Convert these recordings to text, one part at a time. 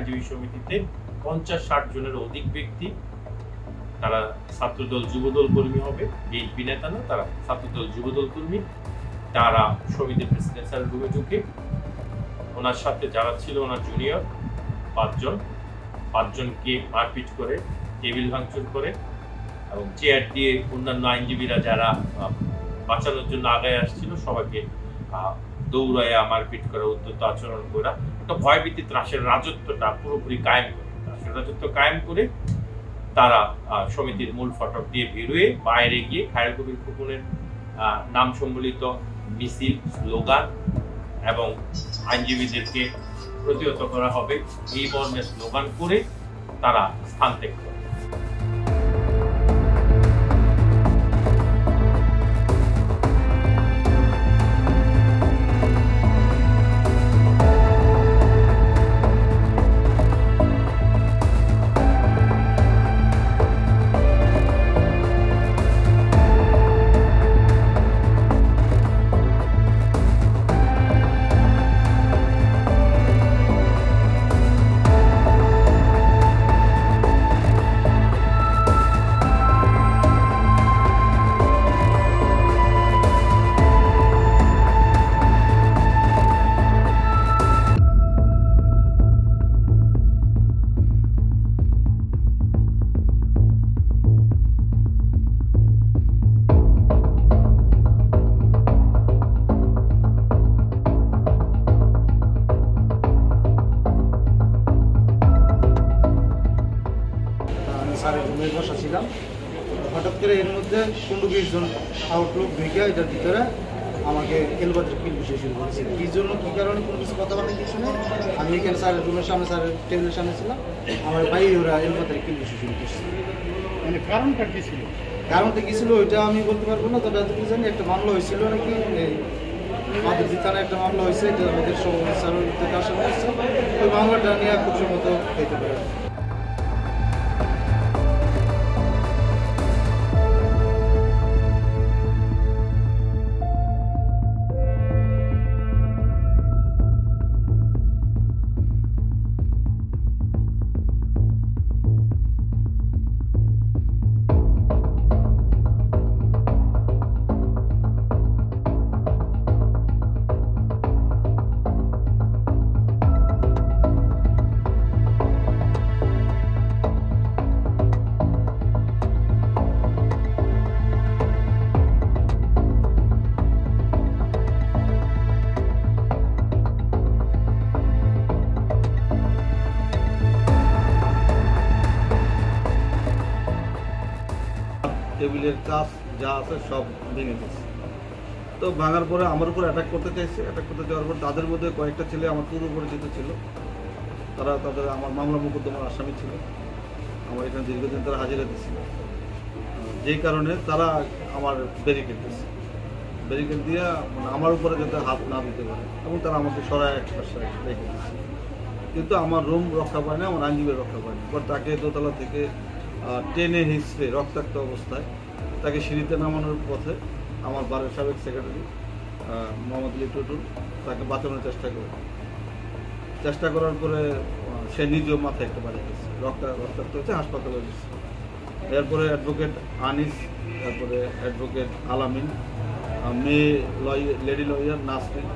আইনজীবী সমিতিতে 50-60 জনের অধিক ব্যক্তি, তারা ছাত্রদল যুবদল কর্মী হবে, বিএনপি নেতা না, তারা ছাত্রদল যুবদল কর্মী। তারা সমিতির প্রেসিডেন্সিয়াল রুমে ঢুকে ওনার সাথে যারা ছিল ওনার জুনিয়র পাঁচজনকে মারপিট করে, টেবিল ভাঙচুর করে এবং চেয়ার দিয়ে অন্যান্য আইনজীবীরা যারা বাঁচানোর জন্য আগায় আসছিল সবাইকে দৌড়াইয়া মারপিট করে, উদ্যত আচরণ করা, একটা ভয়ভীতি ত্রাসের রাজত্বটা পুরোপুরি কায়েম করে, ত্রাসের রাজত্ব কায়েম করে তারা সমিতির মূল ফটক দিয়ে বেরোয় বাইরে গিয়ে খায়রুল কবির খোকনের নাম সম্বলিত মিছিল, স্লোগান এবং আইনজীবীদেরকে প্রতিহত করা হবে এই মর্মে স্লোগান করে তারা স্থান ত্যাগ করে। রুমে বসা ছিলাম, হঠাৎ করে এর মধ্যে 15-20 জন আউটলুক ঢুকে এটার ভিতরে আমাকে এলবাদের কিল বিষয় শুরু করেছে। কী জন্য কী কারণে কোনো কিছু কথা বলার কিছু নেই। আমি এখানে স্যারের রুমের সামনে, স্যারের টেবিলের সামনে ছিলাম, আমার ভাই ওরা এলবাদের কিল বিষয় শুরু করছে। মানে কারণটা কী ছিল? কারণটা কী ছিল ওইটা আমি বলতে পারবো না, তবে এতটুকু জানি একটা মামলা হয়েছিল নাকি, আমাদের থানায় একটা মামলা হয়েছে, এটা আমাদের স্যারের থেকে আসা হয়েছে, ওই মামলাটা নিয়ে খুব সম্মত হইতে পারে। টেবিলের কাজ যা আছে সব ভেঙে গেছে। তো ভাঙার পরে আমার উপর অ্যাটাক করতে চাইছে। অ্যাটাক করতে যাওয়ার পর তাদের মধ্যে কয়েকটা ছেলে আমার পূর্ব পরিচিত ছিল, তারা আমার মামলা মোকদ্দমার আসামি ছিল। আমার এখানে দীর্ঘদিন তারা হাজিরা দিচ্ছিল, যেই কারণে তারা আমার ব্যারিকেড দিচ্ছে। ব্যারিকেড দিয়ে আমার উপরে যাতে হাত না দিতে পারে এবং তারা আমাকে সরায় এক পাশে রেখে দিচ্ছে। কিন্তু আমার রুম রক্ষা পায় না, আমার আইনজীবী রক্ষা পায় না। এবার তাকে দোতলা থেকে টেনে হিসড়ে রক্তাক্ত অবস্থায় তাকে সিঁড়িতে নামানোর পথে আমার বারের সাবেক সেক্রেটারি মোহাম্মদ আলী টুটুল তাকে বাঁচানোর চেষ্টা করার পরে সে নিজেও মাথায় একটা বাড়ি গেছে, রক্তাক্ত হয়েছে, হাসপাতালে গেছে। এরপরে অ্যাডভোকেট আনিস, তারপরে অ্যাডভোকেট আলামিন, মেয়ে লেডি লয়ার নাসরিন,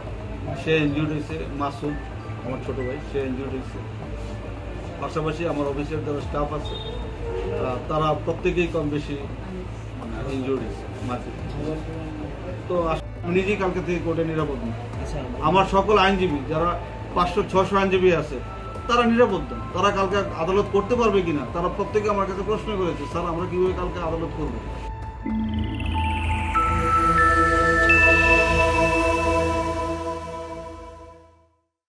সে ইনজিউর্ড হয়েছে। মাসুদ আমার ছোটো ভাই, সে ইনজিউর্ড হয়েছে। পাশাপাশি আমার অফিসের যারা স্টাফ আছে তারা প্রত্যেকেই কম বেশি ইনজিউর্ড হয়েছে, মারপিট। তো নিজেই কালকে থেকে কোর্টে নিরাপদ না। আমার সকল আইনজীবী যারা 500-600 আইনজীবী আছে তারা নিরাপদ না। তারা কালকে আদালত করতে পারবে কিনা তারা প্রত্যেকে আমার কাছে প্রশ্ন করেছে, স্যার আমরা কীভাবে কালকে আদালত করবো।